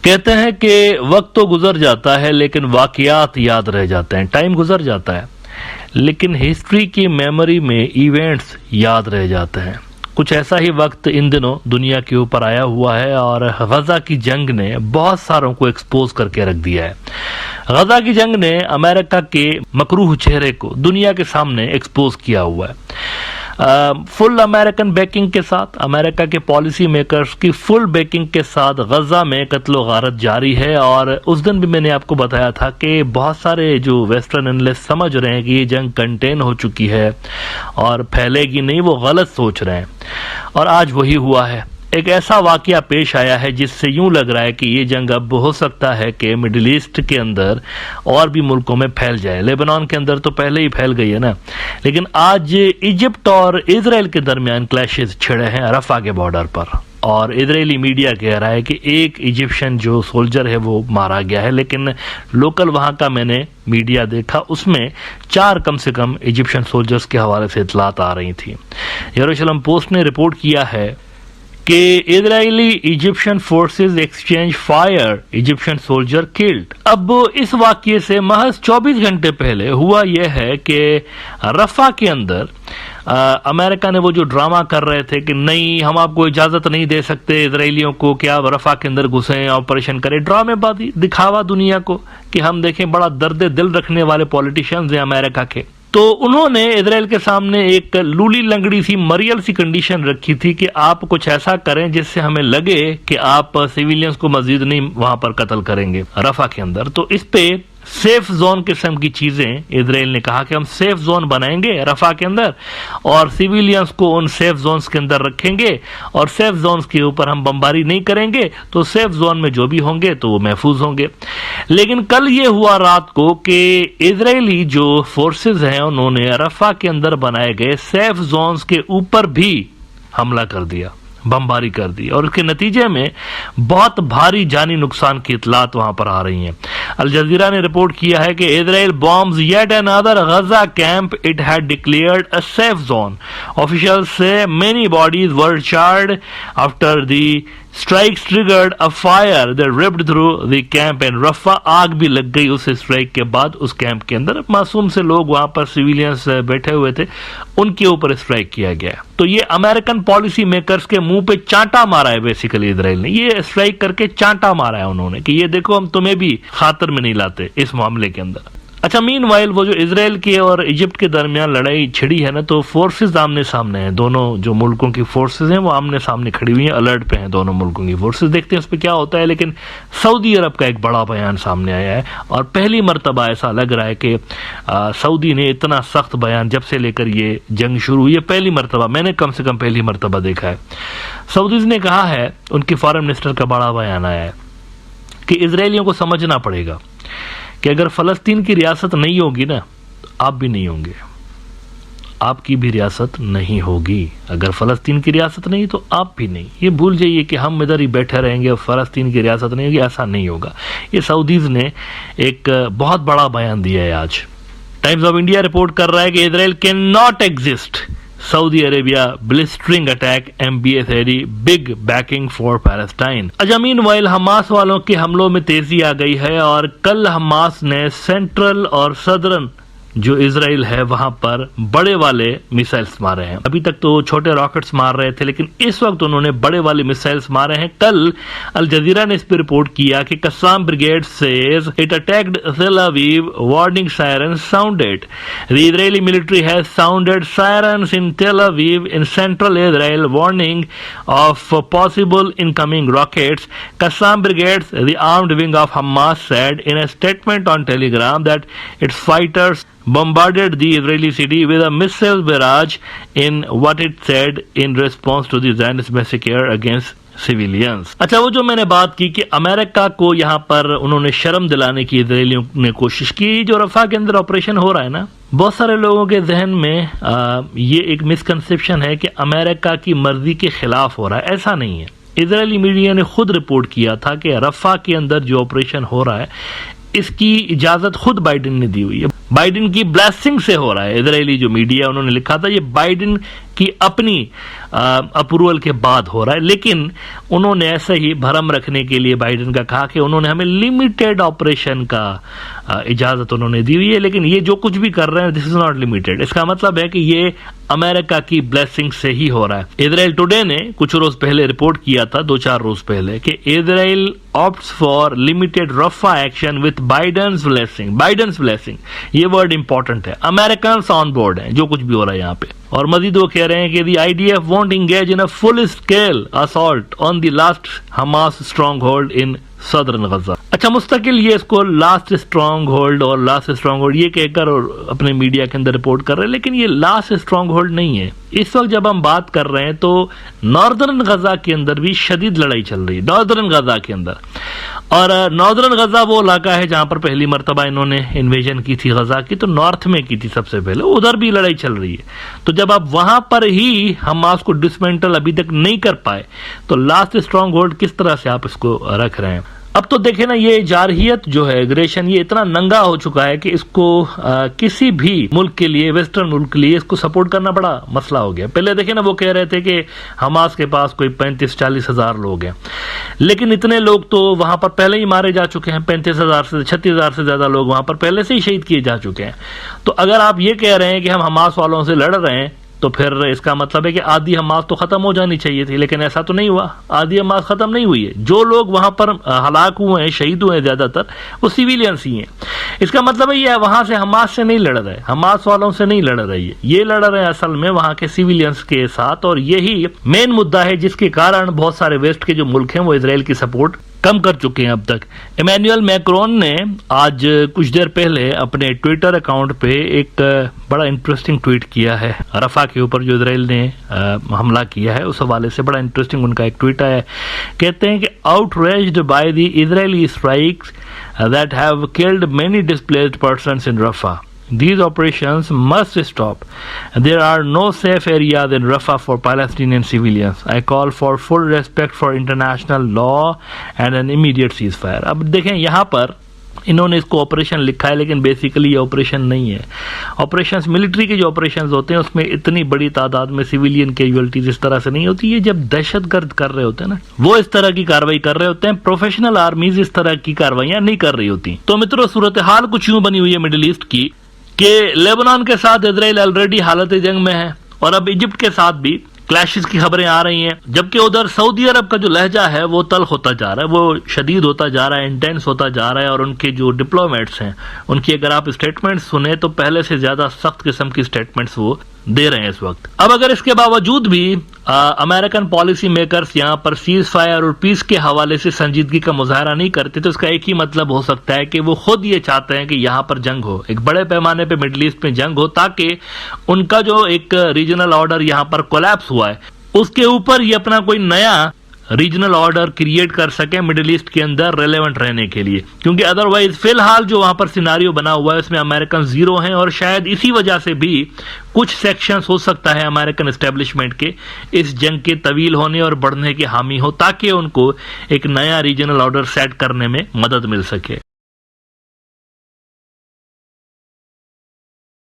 کہتے ہیں کہ وقت تو گزر جاتا ہے لیکن واقعات یاد رہ جاتے ہیں. ٹائم گزر جاتا ہے لیکن ہسٹری کی میموری میں ایونٹس یاد رہ جاتے ہیں. کچھ ایسا ہی وقت ان دنوں دنیا کے اوپر آیا ہوا ہے اور غزہ کی جنگ نے بہت ساروں کو ایکسپوز کر کے رکھ دیا ہے. غزہ کی جنگ نے امریکہ کے مکروہ چہرے کو دنیا کے سامنے ایکسپوز کیا ہوا ہے. فل امریکن بیکنگ کے ساتھ، امریکہ کے پالیسی میکرز کی فل بیکنگ کے ساتھ غزہ میں قتل و غارت جاری ہے. اور اس دن بھی میں نے آپ کو بتایا تھا کہ بہت سارے جو ویسٹرن انالسٹ سمجھ رہے ہیں کہ یہ جنگ کنٹین ہو چکی ہے اور پھیلے گی نہیں، وہ غلط سوچ رہے ہیں. اور آج وہی ہوا ہے. ایک ایسا واقعہ پیش آیا ہے جس سے یوں لگ رہا ہے کہ یہ جنگ اب ہو سکتا ہے کہ مڈل ایسٹ کے اندر اور بھی ملکوں میں پھیل جائے. لیبنان کے اندر تو پہلے ہی پھیل گئی ہے نا، لیکن آج ایجپٹ اور اسرائیل کے درمیان کلیشز چھڑے ہیں رفح کے بارڈر پر. اور اسرائیلی میڈیا کہہ رہا ہے کہ ایک ایجپشن جو سولجر ہے وہ مارا گیا ہے، لیکن لوکل وہاں کا میں نے میڈیا دیکھا، اس میں 4 کم سے کم ایجپشن سولجرز کے حوالے سے اطلاعات آ رہی تھیں. یروشلم پوسٹ نے رپورٹ کیا ہے کہ اسرائیلی Egyptian forces exchange fire, Egyptian soldier killed. اب اس واقعے سے محض 24 گھنٹے پہلے ہوا یہ ہے کہ رفح کے اندر امریکہ نے وہ جو ڈرامہ کر رہے تھے کہ نہیں ہم آپ کو اجازت نہیں دے سکتے اسرائیلیوں کو کہ آپ رفح کے اندر گھسیں، آپریشن کریں، ڈرامے بازی دکھاوا دنیا کو کہ ہم دیکھیں بڑا درد دل رکھنے والے پولیٹیشنز ہیں امریکہ کے. تو انہوں نے اسرائیل کے سامنے ایک لولی لنگڑی سی مریل سی کنڈیشن رکھی تھی کہ آپ کچھ ایسا کریں جس سے ہمیں لگے کہ آپ سیویلینز کو مزید نہیں وہاں پر قتل کریں گے رفح کے اندر. تو اس پہ سیف زون قسم کی چیزیں اسرائیل نے کہا کہ ہم سیف زون بنائیں گے رفح کے اندر اور سیویلینز کو ان سیف زونز کے اندر رکھیں گے اور سیف زونز کے اوپر ہم بمباری نہیں کریں گے، تو سیف زون میں جو بھی ہوں گے تو وہ محفوظ ہوں گے. لیکن کل یہ ہوا رات کو کہ اسرائیلی جو فورسز ہیں انہوں نے رفح کے اندر بنائے گئے سیف زونز کے اوپر بھی حملہ کر دیا، بمباری کر دی، اور اس کے نتیجے میں بہت بھاری جانی نقصان کی اطلاعات وہاں پر آ رہی ہیں. الجزیرہ نے رپورٹ کیا ہے کہ اسرائیل bombs yet another Gaza camp it had declared a safe zone. Officials say many bodies were charred after the strikes triggered a fire that ripped through the camp in Rafah. آگ بھی لگ گئی اس strike کے بعد اس camp کے اندر. معصوم سے لوگ وہاں پر سیویلینز بیٹھے ہوئے تھے، ان کے اوپر اسٹرائک کیا گیا. تو یہ امریکن پالیسی میکرز کے منہ پہ چانٹا مارا ہے بیسیکلی اسرائیل نے. یہ اسٹرائک کر کے چانٹا مارا ہے انہوں نے کہ یہ دیکھو ہم تمہیں بھی خاطر میں نہیں لاتے اس معاملے کے اندر. اچھا، مین وائل وہ جو اسرائیل کے اور ایجپٹ کے درمیان لڑائی چھڑی ہے نا، تو فورسز آمنے سامنے ہیں. دونوں جو ملکوں کی فورسز ہیں وہ آمنے سامنے کھڑی ہوئی ہیں، الرٹ پہ ہیں دونوں ملکوں کی فورسز. دیکھتے ہیں اس پہ کیا ہوتا ہے. لیکن سعودی عرب کا ایک بڑا بیان سامنے آیا ہے اور پہلی مرتبہ ایسا لگ رہا ہے کہ سعودی نے اتنا سخت بیان جب سے لے کر یہ جنگ شروع ہوئی ہے، پہلی مرتبہ میں نے کم سے کم پہلی مرتبہ دیکھا ہے. سعودیز نے کہا ہے، ان کی فارن منسٹر کا بڑا بیان آیا ہے کہ اسرائیلیوں کو سمجھنا پڑے گا کہ اگر فلسطین کی ریاست نہیں ہوگی نا، آپ بھی نہیں ہوں گے، آپ کی بھی ریاست نہیں ہوگی. اگر فلسطین کی ریاست نہیں تو آپ بھی نہیں. یہ بھول جائیے کہ ہم ادھر ہی بیٹھے رہیں گے اور فلسطین کی ریاست نہیں ہوگی، ایسا نہیں ہوگا. یہ سعودیز نے ایک بہت بڑا بیان دیا ہے آج. ٹائمز آف انڈیا رپورٹ کر رہا ہے کہ Israel can not exist, Saudi Arabia blistering attack, MBS ایڈی بگ بیکنگ فار پیلسٹائن. اجامین وائل حماس والوں کے حملوں میں تیزی آ گئی ہے اور کل حماس نے سینٹرل اور صدرن جو اسرائیل ہے وہاں پر بڑے والے میسائلز مارے ہیں. ابھی تک تو چھوٹے راکٹس مار رہے تھے لیکن اس وقت انہوں نے بڑے والے میسائلز مارے ہیں. کل الجزیرہ نے اس پہ رپورٹ کیا کہ قسام brigade says it attacked Tel Aviv, warning sirens sounded. The Israeli military has sounded sirens in Tel Aviv in central Israel, warning of possible incoming rockets. Qassam Brigade, the armed wing of Hamas, said in a statement on Telegram that its fighters bombarded the Israeli city with a missile barrage in what it said in response to the Zionist massacre against civilians. اچھا، وہ جو میں نے بات کی کہ امریکہ کو یہاں پر انہوں نے شرم دلانے کی اسرائیلیوں نے کوشش کی. جو رفح کے اندر آپریشن ہو رہا ہے نا، بہت سارے لوگوں کے ذہن میں یہ ایک مسکنسیپشن ہے کہ امریکہ کی مرضی کے خلاف ہو رہا ہے. ایسا نہیں ہے. اسرائیلی میڈیا نے خود رپورٹ کیا تھا کہ رفح کے اندر جو آپریشن ہو رہا ہے اس کی اجازت خود بائیڈن نے دی ہوئی ہے، بائیڈن کی بلیسنگ سے ہو رہا ہے. اسرائیلی جو میڈیا انہوں نے لکھا تھا یہ بائیڈن کی اپنی اپروول کے بعد ہو رہا ہے. لیکن انہوں نے ایسے ہی بھرم رکھنے کے لیے بائیڈن کا کہا کہ انہوں نے ہمیں لمیٹڈ آپریشن کا اجازت انہوں نے دی ہوئی ہے, لیکن یہ جو کچھ بھی کر رہے ہیں دس از ناٹ لمیٹڈ. اس کا مطلب ہے کہ یہ امریکہ کی بلیسنگ سے ہی ہو رہا ہے. اسرائیل ٹوڈے نے کچھ روز پہلے رپورٹ کیا تھا, 2-4 روز پہلے, کہ Israel opts for limited Rafah action with Biden's blessing. یہ ورڈ امپورٹنٹ ہے. امریکنس آن بورڈ ہیں جو کچھ بھی ہو رہا ہے یہاں پہ. اور مزید وہ کہہ رہے ہیں کہ the IDF won't engage in a full scale assault on the last Hamas stronghold in southern Gaza. اچھا, مستقل یہ اس کو لاسٹ اسٹرانگ ہولڈ یہ کہہ کر اور اپنے میڈیا کے اندر رپورٹ کر رہے ہیں, لیکن یہ لاسٹ اسٹرانگ ہولڈ نہیں ہے. اس وقت جب ہم بات کر رہے ہیں تو ناردرن غزہ کے اندر بھی شدید لڑائی چل رہی ہے, ناردرن غزہ کے اندر. اور ناردرن غزہ وہ علاقہ ہے جہاں پر پہلی مرتبہ انہوں نے انویژن کی تھی غزہ کی, تو نارتھ میں کی تھی سب سے پہلے, ادھر بھی لڑائی چل رہی ہے. تو جب آپ وہاں پر ہی حماس کو ڈسمینٹل ابھی تک نہیں کر پائے تو لاسٹ اسٹرانگ ہولڈ کس طرح سے آپ اس کو رکھ رہے ہیں. اب تو دیکھیں نا, یہ جارحیت جو ہے, ایگریشن, یہ اتنا ننگا ہو چکا ہے کہ اس کو کسی بھی ملک کے لیے, ویسٹرن ملک کے لیے اس کو سپورٹ کرنا بڑا مسئلہ ہو گیا. پہلے دیکھیں نا, وہ کہہ رہے تھے کہ حماس کے پاس کوئی 35-40 ہزار لوگ ہیں, لیکن اتنے لوگ تو وہاں پر پہلے ہی مارے جا چکے ہیں. 36,000 سے زیادہ لوگ وہاں پر پہلے سے ہی شہید کیے جا چکے ہیں. تو اگر آپ یہ کہہ رہے ہیں کہ ہم حماس والوں سے لڑ رہے ہیں تو پھر اس کا مطلب ہے کہ آدھی حماس تو ختم ہو جانی چاہیے تھی, لیکن ایسا تو نہیں ہوا. آدھی حماس ختم نہیں ہوئی ہے. جو لوگ وہاں پر ہلاک ہوئے ہیں, شہید ہوئے ہیں, زیادہ تر وہ سیویلینس ہی ہیں. اس کا مطلب ہے یہ وہاں سے حماس سے نہیں لڑ رہے, حماس والوں سے نہیں لڑ رہی ہے, یہ لڑ رہے ہیں اصل میں وہاں کے سیویلینس کے ساتھ. اور یہی مین مدعا ہے جس کے کارن بہت سارے ویسٹ کے جو ملک ہیں وہ اسرائیل کی سپورٹ کم کر چکے ہیں اب تک. ایمینوئل میکرون نے آج کچھ دیر پہلے اپنے ٹویٹر اکاؤنٹ پہ ایک بڑا انٹرسٹنگ ٹویٹ کیا ہے رفح کے اوپر جو اسرائیل نے حملہ کیا ہے, اس حوالے سے بڑا انٹرسٹنگ ان کا ایک ٹویٹ آیا ہے. کہتے ہیں کہ outraged by the Israeli strikes that have killed many displaced persons in Rafah. These operations must stop. There are no safe areas in Rafah for Palestinian civilians. I call for full respect for international law and an immediate ceasefire. اب دیکھیں یہاں پر انہوں نے اس کو operation لکھا ہے, لیکن basically یہ آپریشن نہیں ہے. آپریشنز, ملٹری کے جو آپریشنز ہوتے ہیں اس میں اتنی بڑی تعداد میں سویلین کیجویلٹیز اس طرح سے نہیں ہوتی ہے. جب دہشت گرد کر رہے ہوتے ہیں نا, وہ اس طرح کی کاروائی کر رہے ہوتے ہیں. پروفیشنل آرمیز اس طرح کی کاروائیاں نہیں کر رہی ہوتی. تو مترو, صورتحال کچھ یوں بنی ہوئی ہے مڈل ایسٹ کی کہ لیبنان کے ساتھ اسرائیل آلریڈی حالت جنگ میں ہے, اور اب ایجپٹ کے ساتھ بھی کلیشز کی خبریں آ رہی ہیں, جبکہ ادھر سعودی عرب کا جو لہجہ ہے وہ تلخ ہوتا جا رہا ہے, وہ شدید ہوتا جا رہا ہے, انٹینس ہوتا جا رہا ہے. اور ان کے جو ڈپلومیٹس ہیں ان کی اگر آپ اسٹیٹمنٹس سنیں تو پہلے سے زیادہ سخت قسم کی اسٹیٹمنٹس وہ دے رہے ہیں اس وقت. اب اگر اس کے باوجود بھی امریکن پالیسی میکرز یہاں پر سیز فائر اور پیس کے حوالے سے سنجیدگی کا مظاہرہ نہیں کرتے, تو اس کا ایک ہی مطلب ہو سکتا ہے کہ وہ خود یہ چاہتے ہیں کہ یہاں پر جنگ ہو, ایک بڑے پیمانے پہ مڈل ایسٹ میں جنگ ہو, تاکہ ان کا جو ایک ریجنل آرڈر یہاں پر کولیپس ہوا ہے اس کے اوپر یہ اپنا کوئی نیا ریجنل آرڈر کریٹ کر سکے مڈل ایسٹ کے اندر ریلیونٹ رہنے کے لیے. کیونکہ ادروائز فی الحال جو وہاں پر سیناریو بنا ہوا ہے اس میں امریکن زیرو ہیں, اور شاید اسی وجہ سے بھی کچھ سیکشنز ہو سکتا ہے امریکن اسٹیبلشمنٹ کے اس جنگ کے طویل ہونے اور بڑھنے کے حامی ہو, تاکہ ان کو ایک نیا ریجنل آرڈر سیٹ کرنے میں مدد مل سکے.